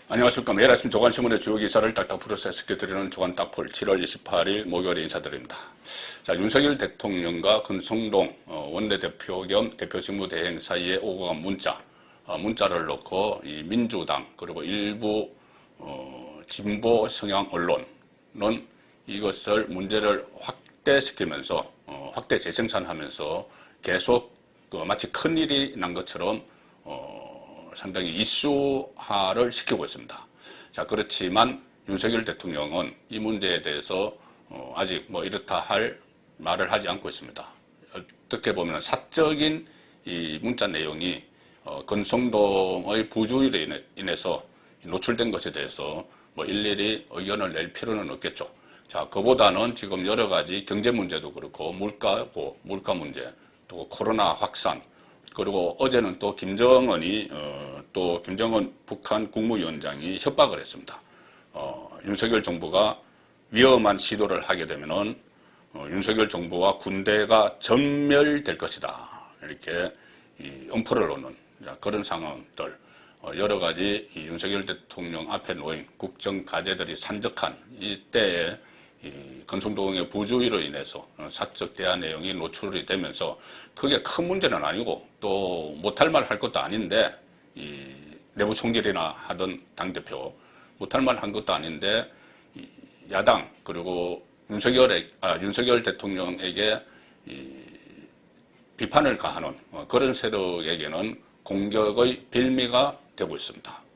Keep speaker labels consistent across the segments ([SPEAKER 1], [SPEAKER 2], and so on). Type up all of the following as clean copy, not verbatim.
[SPEAKER 1] 안녕하십니까. 매일 아침 조간신문의 주요 기사를 딱딱 풀어서 해석해드리는 조간딱풀 7월 28일 목요일에 인사드립니다. 자, 윤석열 대통령과 권성동 원내대표 겸 대표직무대행 사이에 오고 간 문자를 놓고 이 민주당 그리고 일부 진보 성향 언론은 이것을 문제를 확대시키면서 확대 재생산하면서 계속 마치 큰일이 난 것처럼 상당히 이슈화를 시키고 있습니다. 자, 그렇지만 윤석열 대통령은 이 문제에 대해서 아직 이렇다 할 말을 하지 않고 있습니다. 어떻게 보면 사적인 이 문자 내용이 권성동의 부주의로 인해서 노출된 것에 대해서 일일이 의견을 낼 필요는 없겠죠. 자, 그보다는 지금 여러 가지 경제 문제도 그렇고 물가 문제, 또 코로나 확산, 그리고 어제는 또 김정은 북한 국무위원장이 협박을 했습니다. 윤석열 정부가 위험한 시도를 하게 되면은 윤석열 정부와 군대가 전멸될 것이다. 이렇게 엄포를 놓는 그런 상황들, 여러 가지 윤석열 대통령 앞에 놓인 국정 과제들이 산적한 이때에 권성동의 부주의로 인해서 사적 대화 내용이 노출이 되면서 그게 큰 문제는 아니고 또 못할 말 할 것도 아닌데 내부 총질이나 하던 당대표 못할 말 한 것도 아닌데 야당 그리고 윤석열 대통령에게 비판을 가하는 그런 세력에게는 공격의 빌미가 되고 있습니다.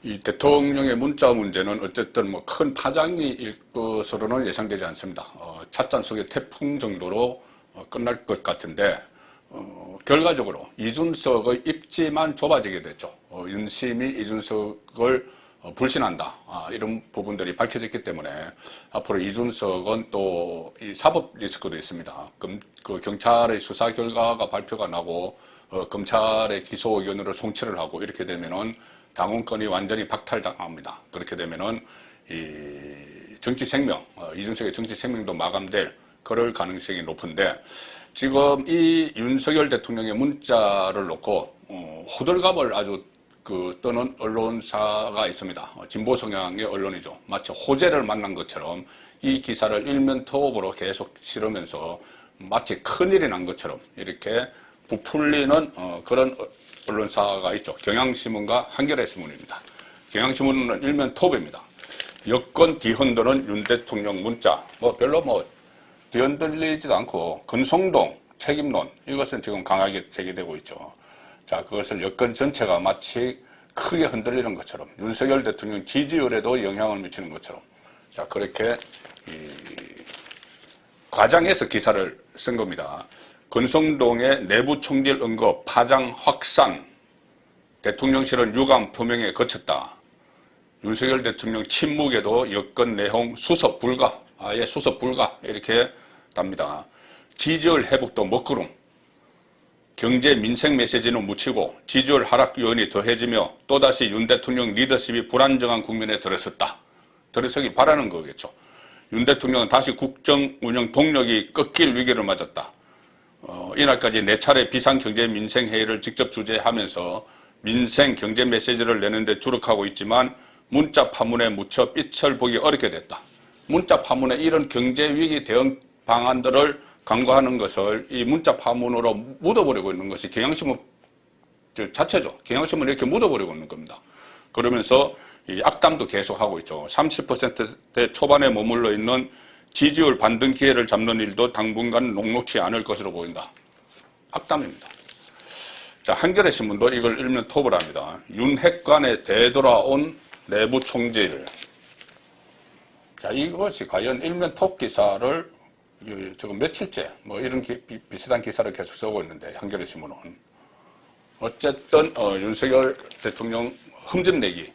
[SPEAKER 1] 이 대통령의 문자 문제는 어쨌든 큰 파장이 일 것으로는 예상되지 않습니다. 찻잔 속의 태풍 정도로 끝날 것 같은데 결과적으로 이준석의 입지만 좁아지게 됐죠. 윤심이 이준석을 불신한다. 이런 부분들이 밝혀졌기 때문에 앞으로 이준석은 또 이 사법 리스크도 있습니다. 그 경찰의 수사 결과가 발표가 나고 검찰의 기소 의견으로 송치를 하고 이렇게 되면은 당원권이 완전히 박탈당합니다. 그렇게 되면은 이 정치 생명, 이준석의 정치 생명도 마감될 그럴 가능성이 높은데 지금 이 윤석열 대통령의 문자를 놓고 호들갑을 아주 떠는 언론사가 있습니다. 진보 성향의 언론이죠. 마치 호재를 만난 것처럼 이 기사를 일면 토업으로 계속 실으면서 마치 큰일이 난 것처럼 이렇게 부풀리는 그런 언론사가 있죠. 경향신문과 한겨레신문입니다. 경향신문은 일면 톱입니다. 여권 뒤흔드는 윤 대통령 문자, 별로 뒤흔들리지도 않고 권성동 책임론 이것은 지금 강하게 제기되고 있죠. 자, 그것을 여권 전체가 마치 크게 흔들리는 것처럼 윤석열 대통령 지지율에도 영향을 미치는 것처럼 자, 그렇게 과장해서 기사를 쓴 겁니다. 권성동의 내부 총질 언급 파장 확산, 대통령실은 유감 표명에 거쳤다. 윤석열 대통령 침묵에도 여권 내용 수습 불가, 아예 수습 불가 이렇게 답니다. 지지율 회복도 먹구름, 경제 민생 메시지는 묻히고 지지율 하락 요인이 더해지며 또다시 윤 대통령 리더십이 불안정한 국면에 들어서길 바라는 거겠죠. 윤 대통령은 다시 국정 운영 동력이 꺾일 위기를 맞았다. 이날까지 4차례 비상경제민생회의를 직접 주재하면서 민생 경제 메시지를 내는데 주력하고 있지만 문자 파문에 묻혀 빛을 보기 어렵게 됐다. 문자 파문에 이런 경제위기 대응 방안들을 강구하는 것을 이 문자 파문으로 묻어버리고 있는 것이 경향신문 자체죠. 경향신문을 이렇게 묻어버리고 있는 겁니다. 그러면서 이 악담도 계속하고 있죠. 30%대 초반에 머물러 있는 지지율 반등 기회를 잡는 일도 당분간 녹록치 않을 것으로 보인다. 악담입니다. 자, 한겨레신문도 이걸 일면 톱을 합니다. 윤핵관에 되돌아온 내부 총질. 자, 이것이 과연 일면 톱 기사를 지금 며칠째 이런 비슷한 기사를 계속 쓰고 있는데 한겨레신문은 어쨌든 윤석열 대통령 흠집내기,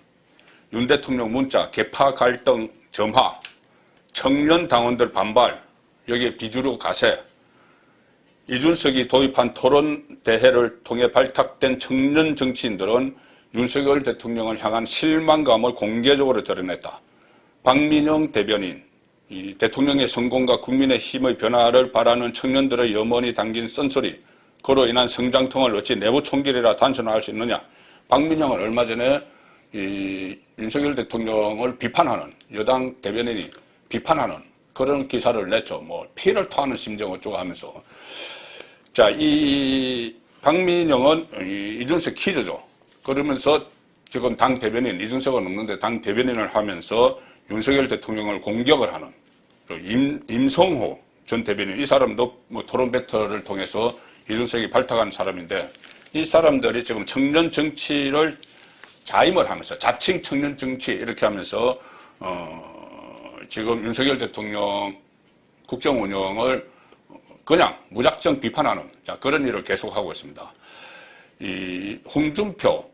[SPEAKER 1] 윤 대통령 문자 개파 갈등 점화, 청년 당원들 반발, 여기에 비주류 가세, 이준석이 도입한 토론 대회를 통해 발탁된 청년 정치인들은 윤석열 대통령을 향한 실망감을 공개적으로 드러냈다. 박민영 대변인, 이 대통령의 성공과 국민의 힘의 변화를 바라는 청년들의 염원이 담긴 쓴소리, 그로 인한 성장통을 어찌 내부 총질이라 단순화할 수 있느냐. 박민영은 얼마 전에 이 윤석열 대통령을 비판하는 여당 대변인이 비판하는 그런 기사를 냈죠. 뭐 피를 토하는 심정 어쩌고 하면서. 자, 이 박민영은 이준석 키즈죠. 그러면서 지금 당 대변인, 이준석은 없는데 당 대변인을 하면서 윤석열 대통령을 공격을 하는 임성호 전 대변인, 이 사람도 뭐 토론 배틀을 통해서 이준석이 발탁한 사람인데 이 사람들이 지금 청년 정치를 자임을 하면서 자칭 청년 정치 이렇게 하면서 지금 윤석열 대통령 국정 운영을 그냥 무작정 비판하는 그런 일을 계속하고 있습니다. 이 홍준표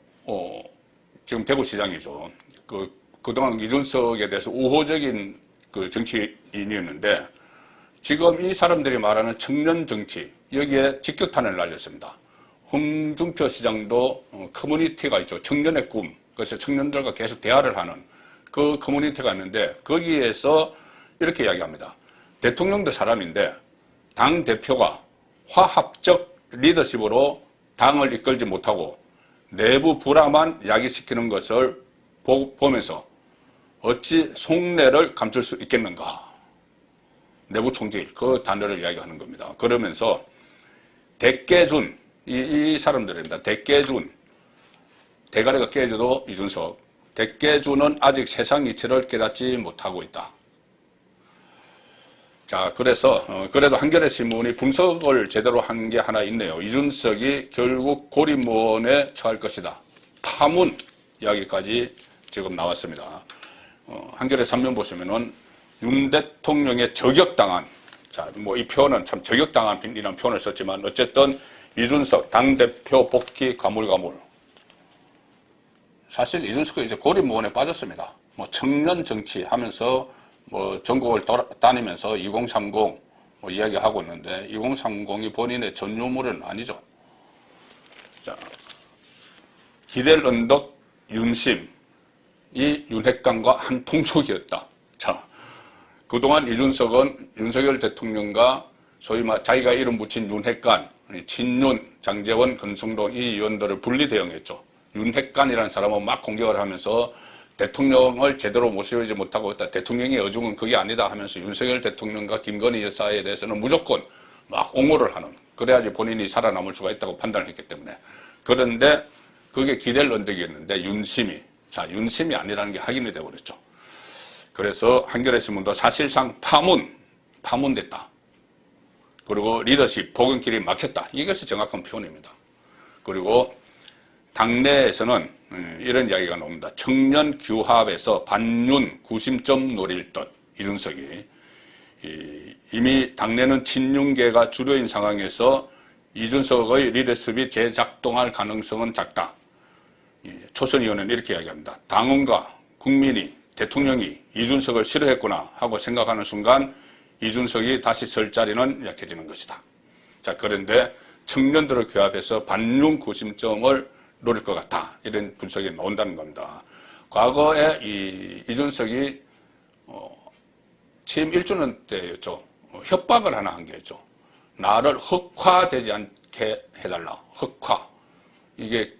[SPEAKER 1] 지금 대구시장이죠. 그동안 이준석에 대해서 우호적인 그 정치인이었는데 지금 이 사람들이 말하는 청년 정치 여기에 직격탄을 날렸습니다. 홍준표 시장도 커뮤니티가 있죠. 청년의 꿈. 그래서 청년들과 계속 대화를 하는 그 커뮤니티가 있는데 거기에서 이렇게 이야기합니다. 대통령도 사람인데 당 대표가 화합적 리더십으로 당을 이끌지 못하고 내부 불화만 야기시키는 것을 보면서 어찌 속내를 감출 수 있겠는가. 내부 총질 그 단어를 이야기하는 겁니다. 그러면서 대깨준 이 사람들입니다. 대깨준 대가리가 깨져도 이준석 대깨준은 아직 세상 이치를 깨닫지 못하고 있다. 자, 그래서 그래도 한겨레 신문이 분석을 제대로 한 게 하나 있네요. 이준석이 결국 고리문에 처할 것이다. 파문 이야기까지 지금 나왔습니다. 한겨레 3면 보시면은 윤 대통령의 저격당한, 자, 뭐 이 표현은 참 저격당한이라는 표현을 썼지만 어쨌든 이준석 당대표 복귀 가물가물. 사실 이준석은 이제 고립무원에 빠졌습니다. 뭐 청년 정치 하면서 뭐 전국을 다니면서 2030 뭐 이야기하고 있는데 2030이 본인의 전유물은 아니죠. 자, 기댈 언덕 윤심, 이 윤핵관과 한 통속이었다. 자, 그동안 이준석은 윤석열 대통령과 소위 자기가 이름 붙인 윤핵관, 친윤, 장제원, 권성동 이 의원들을 분리 대응했죠. 윤핵관이라는 사람은 막 공격을 하면서 대통령을 제대로 모시지 못하고 있다. 대통령의 어중은 그게 아니다 하면서 윤석열 대통령과 김건희 여사에 대해서는 무조건 막 옹호를 하는, 그래야지 본인이 살아남을 수가 있다고 판단했기 때문에. 그런데 그게 기댈 언덕이었는데 윤심이 아니라는 게 확인이 되어버렸죠. 그래서 한겨레 신문도 사실상 파문됐다. 그리고 리더십, 복원길이 막혔다. 이것이 정확한 표현입니다. 그리고 당내에서는 이런 이야기가 나옵니다. 청년 규합에서 반윤 구심점 노릴 듯 이준석이 이미 당내는 친윤계가 주류인 상황에서 이준석의 리더십이 재작동할 가능성은 작다. 초선 의원은 이렇게 이야기합니다. 당원과 국민이 대통령이 이준석을 싫어했구나 하고 생각하는 순간 이준석이 다시 설 자리는 약해지는 것이다. 자, 그런데 청년들을 규합해서 반윤 구심점을 노릴 것 같다. 이런 분석이 나온다는 겁니다. 과거에 이준석이 취임 1주년 때였죠. 협박을 하나 한 게 있죠. 나를 흑화되지 않게 해달라. 흑화. 이게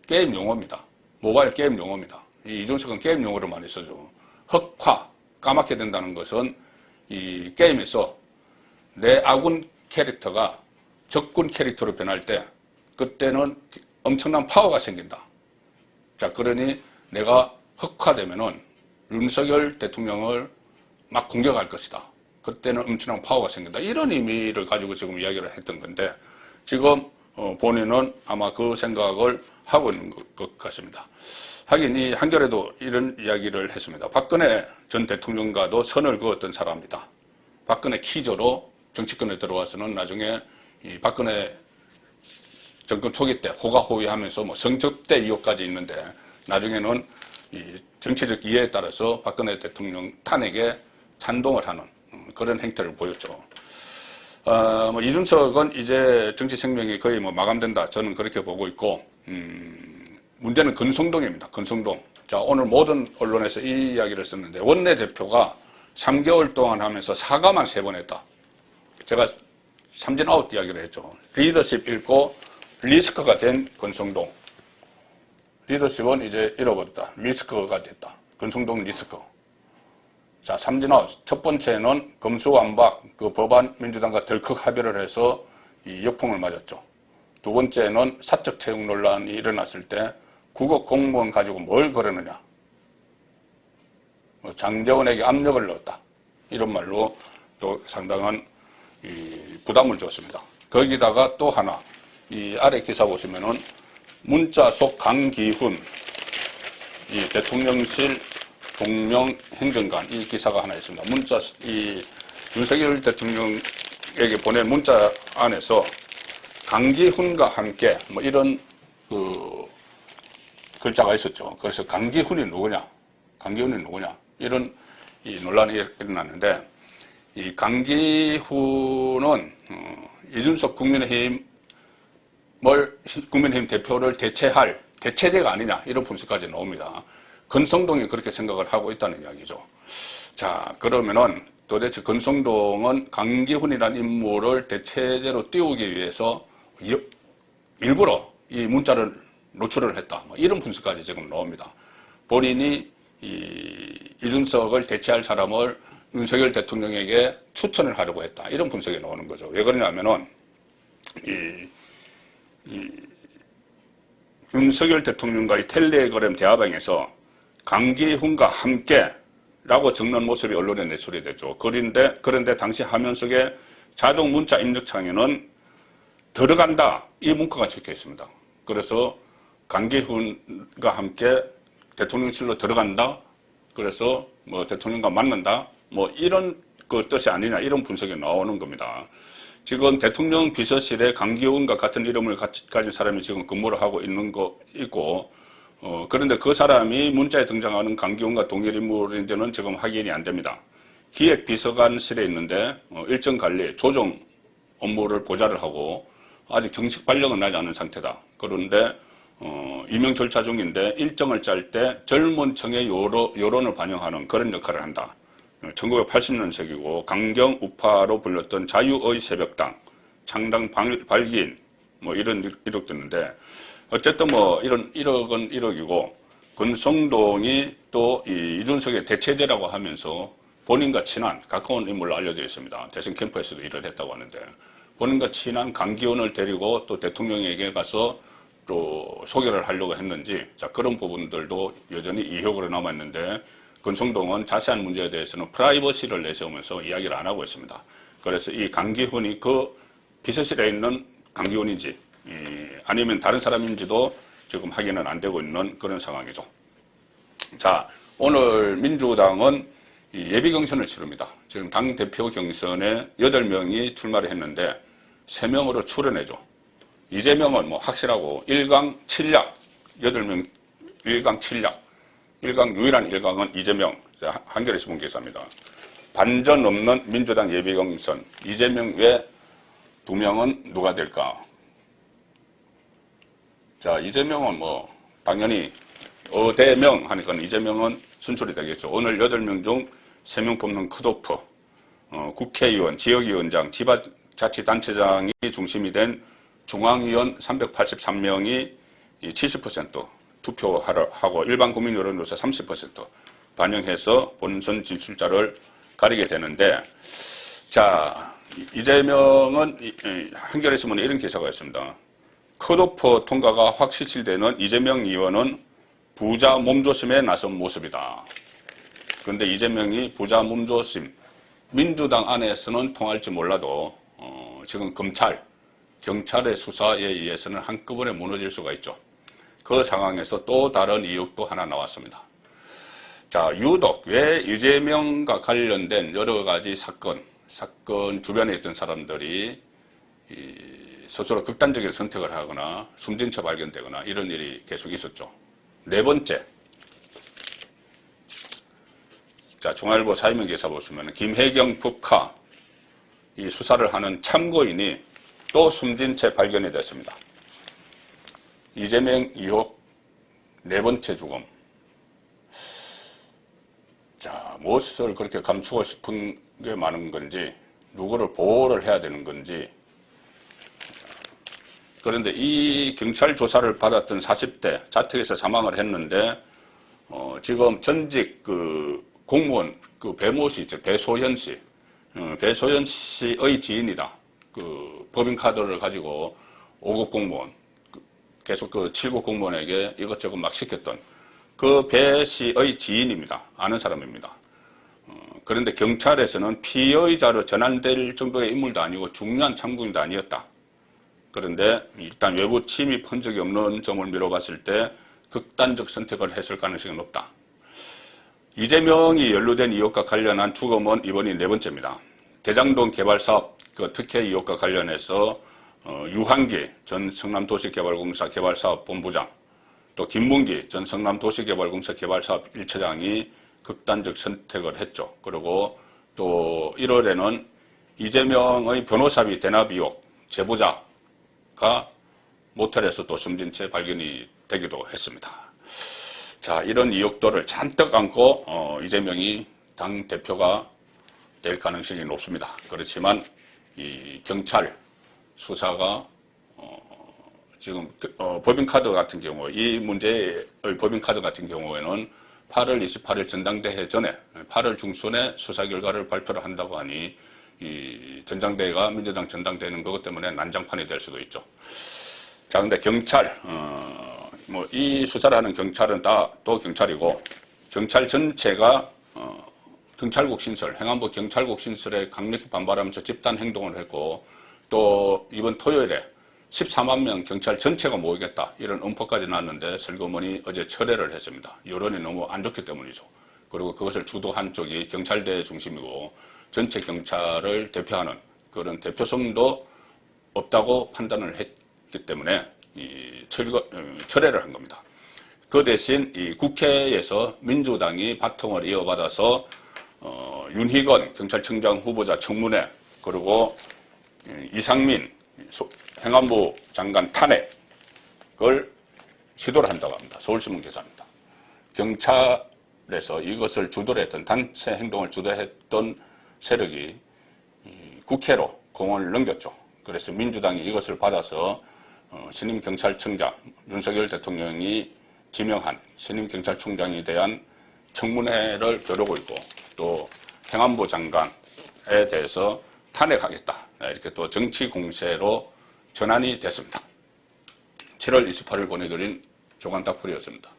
[SPEAKER 1] 게임 용어입니다. 모바일 게임 용어입니다. 이준석은 게임 용어를 많이 쓰죠. 흑화, 까맣게 된다는 것은 이 게임에서 내 아군 캐릭터가 적군 캐릭터로 변할 때 그때는 엄청난 파워가 생긴다. 자, 그러니 내가 흑화되면은 윤석열 대통령을 막 공격할 것이다. 그때는 엄청난 파워가 생긴다. 이런 의미를 가지고 지금 이야기를 했던 건데 지금 본인은 아마 그 생각을 하고 있는 것 같습니다. 하긴 이 한겨레도 이런 이야기를 했습니다. 박근혜 전 대통령과도 선을 그었던 사람이다. 박근혜 키조로 정치권에 들어와서는 나중에 이 박근혜 정권 초기 때 호가호위하면서 뭐 성접대 의혹까지 있는데 나중에는 이 정치적 이해에 따라서 박근혜 대통령 탄핵에 찬동을 하는 그런 행태를 보였죠. 뭐 이준석은 이제 정치 생명이 거의 뭐 마감된다. 저는 그렇게 보고 있고, 문제는 권성동입니다. 권성동. 자, 오늘 모든 언론에서 이 이야기를 썼는데 원내대표가 3개월 동안 하면서 사과만 3번 했다. 제가 삼진 아웃 이야기를 했죠. 리더십 잃고 리스크가 된 권성동. 리더십은 이제 잃어버렸다. 리스크가 됐다. 권성동 리스크. 자, 삼진아, 첫 번째는 검수완박, 그 법안 민주당과 덜컥 합의를 해서 이 역풍을 맞았죠. 두 번째는 사적 채용 논란이 일어났을 때 국어 공무원 가지고 뭘 그러느냐. 장제원에게 압력을 넣었다. 이런 말로 또 상당한 부담을 줬습니다. 거기다가 또 하나, 이 아래 기사 보시면은 문자 속 강기훈, 이 대통령실 동명 행정관, 이 기사가 하나 있습니다. 문자, 이 윤석열 대통령에게 보낸 문자 안에서 강기훈과 함께 뭐 이런 그 글자가 있었죠. 그래서 강기훈이 누구냐? 강기훈이 누구냐? 이런 이 논란이 일어났는데, 이 강기훈은 이준석 국민의힘 대표를 대체할 대체제가 아니냐, 이런 분석까지 나옵니다. 권성동이 그렇게 생각을 하고 있다는 이야기죠. 자, 그러면은 도대체 권성동은 강기훈이라는 인물을 대체제로 띄우기 위해서 일부러 이 문자를 노출을 했다. 뭐 이런 분석까지 지금 나옵니다. 본인이 이준석을 대체할 사람을 윤석열 대통령에게 추천을 하려고 했다. 이런 분석이 나오는 거죠. 왜 그러냐면은 윤석열 대통령과의 텔레그램 대화방에서 강기훈과 함께라고 적는 모습이 언론에 내출이 됐죠. 그런데 당시 화면 속에 자동 문자 입력창에는 들어간다, 이 문구가 적혀 있습니다. 그래서 강기훈과 함께 대통령실로 들어간다, 그래서 뭐 대통령과 만난다, 뭐 이런 그 뜻이 아니냐, 이런 분석이 나오는 겁니다. 지금 대통령 비서실에 강기훈과 같은 이름을 가진 사람이 지금 근무를 하고 있고, 그런데 그 사람이 문자에 등장하는 강기훈과 동일 인물인지는 지금 확인이 안 됩니다. 기획비서관실에 있는데 일정 관리, 조정 업무를 보좌를 하고 아직 정식 발령은 나지 않은 상태다. 그런데 임명 절차 중인데 일정을 짤 때 젊은 층의 여론을 반영하는 그런 역할을 한다. 1980년생이고 강경 우파로 불렸던 자유의 새벽당, 창당 발기인, 뭐 이런 이력도 있는데, 어쨌든 뭐 이런 1억은 1억이고, 권성동이 또 이준석의 대체제라고 하면서 본인과 친한 가까운 인물로 알려져 있습니다. 대선 캠프에서도 일을 했다고 하는데, 본인과 친한 강기훈을 데리고 또 대통령에게 가서 또 소개를 하려고 했는지, 자, 그런 부분들도 여전히 의혹으로 남아있는데, 권성동은 자세한 문제에 대해서는 프라이버시를 내세우면서 이야기를 안 하고 있습니다. 그래서 이 강기훈이 그 비서실에 있는 강기훈인지 아니면 다른 사람인지도 지금 확인은 안 되고 있는 그런 상황이죠. 자, 오늘 민주당은 예비 경선을 치릅니다. 지금 당대표 경선에 8명이 출마를 했는데 3명으로 출연해죠. 이재명은 뭐 확실하고 1강 7약, 8명 1강 7약. 1강, 유일한 1강은 이재명, 한겨레신문 기사입니다. 반전 없는 민주당 예비경선, 이재명 외 2명은 누가 될까? 자, 이재명은 뭐 당연히 어대명 하니까 이재명은 선출이 되겠죠. 오늘 8명 중 3명 뽑는 컷오프, 국회의원, 지역위원장, 지방자치단체장이 중심이 된 중앙위원 383명이 70% 투표하고 일반 국민 여론조사 30% 반영해서 본선 진출자를 가리게 되는데, 자, 이재명은 한겨레신문에 이런 기사가 있습니다. 컷오프 통과가 확 실질되는 이재명 의원은 부자 몸조심에 나선 모습이다. 그런데 이재명이 부자 몸조심, 민주당 안에서는 통할지 몰라도 지금 경찰의 수사에 의해서는 한꺼번에 무너질 수가 있죠. 그 상황에서 또 다른 의혹도 하나 나왔습니다. 자, 유독 왜 이재명과 관련된 여러 가지 사건 주변에 있던 사람들이 스스로 극단적인 선택을 하거나 숨진 채 발견되거나 이런 일이 계속 있었죠. 네 번째. 자, 중앙일보 사이면 기사 보시면 김혜경 북하 이 수사를 하는 참고인이 또 숨진 채 발견이 됐습니다. 이재명 의혹 네 번째 죽음. 자, 무엇을 그렇게 감추고 싶은 게 많은 건지, 누구를 보호를 해야 되는 건지, 그런데 이 경찰 조사를 받았던 40대 자택에서 사망을 했는데 지금 전직 그 공무원 그 배모 씨 있죠. 배소연 씨. 배소연 씨의 지인이다. 그 법인카드를 가지고 5급 공무원 계속 그 7급 공무원에게 이것저것 막 시켰던 그 배 씨의 지인입니다. 아는 사람입니다. 그런데 경찰에서는 피의자로 전환될 정도의 인물도 아니고 중요한 참고인도 아니었다. 그런데 일단 외부 침입 흔적이 없는 점을 미뤄봤을 때 극단적 선택을 했을 가능성이 높다. 이재명이 연루된 의혹과 관련한 주검은 이번이 4번째입니다. 대장동 개발사업 그 특혜 의혹과 관련해서 유한기 전 성남도시개발공사 개발사업본부장, 또 김문기 전 성남도시개발공사 개발사업 1차장이 극단적 선택을 했죠. 그리고 또 1월에는 이재명의 변호사비 대납 의혹 제보자가 모텔에서 또 숨진 채 발견이 되기도 했습니다. 자, 이런 의혹들을 잔뜩 안고 이재명이 당 대표가 될 가능성이 높습니다. 그렇지만 이 경찰 수사가 지금 법인카드 같은 경우 이 문제의 법인카드 같은 경우에는 8월 28일 전당대회 전에 8월 중순에 수사 결과를 발표를 한다고 하니 이 전당대회가 민주당 전당대회는 그것 때문에 난장판이 될 수도 있죠. 자, 근데 경찰 뭐 이 수사를 하는 경찰은 다 또 경찰이고 경찰 전체가 경찰국 신설, 행안부 경찰국 신설에 강력히 반발하면서 집단 행동을 했고 또 이번 토요일에 14만 명 경찰 전체가 모이겠다 이런 음포까지 났는데 설거문이 어제 철회를 했습니다. 여론이 너무 안 좋기 때문이죠. 그리고 그것을 주도한 쪽이 경찰대 중심이고 전체 경찰을 대표하는 그런 대표성도 없다고 판단을 했기 때문에 철회를 한 겁니다. 그 대신 이 국회에서 민주당이 바통을 이어받아서 윤희건 경찰청장 후보자 청문회 그리고 이상민 행안부 장관 탄핵을 시도를 한다고 합니다. 서울신문 기사입니다. 경찰에서 이것을 주도를 했던 단체 행동을 주도했던 세력이 국회로 공을 넘겼죠. 그래서 민주당이 이것을 받아서 신임 경찰청장 윤석열 대통령이 지명한 신임 경찰청장에 대한 청문회를 겨루고 있고 또 행안부 장관에 대해서 탄핵하겠다. 이렇게 또 정치 공세로 전환이 됐습니다. 7월 28일 보내드린 조간닥풀이었습니다.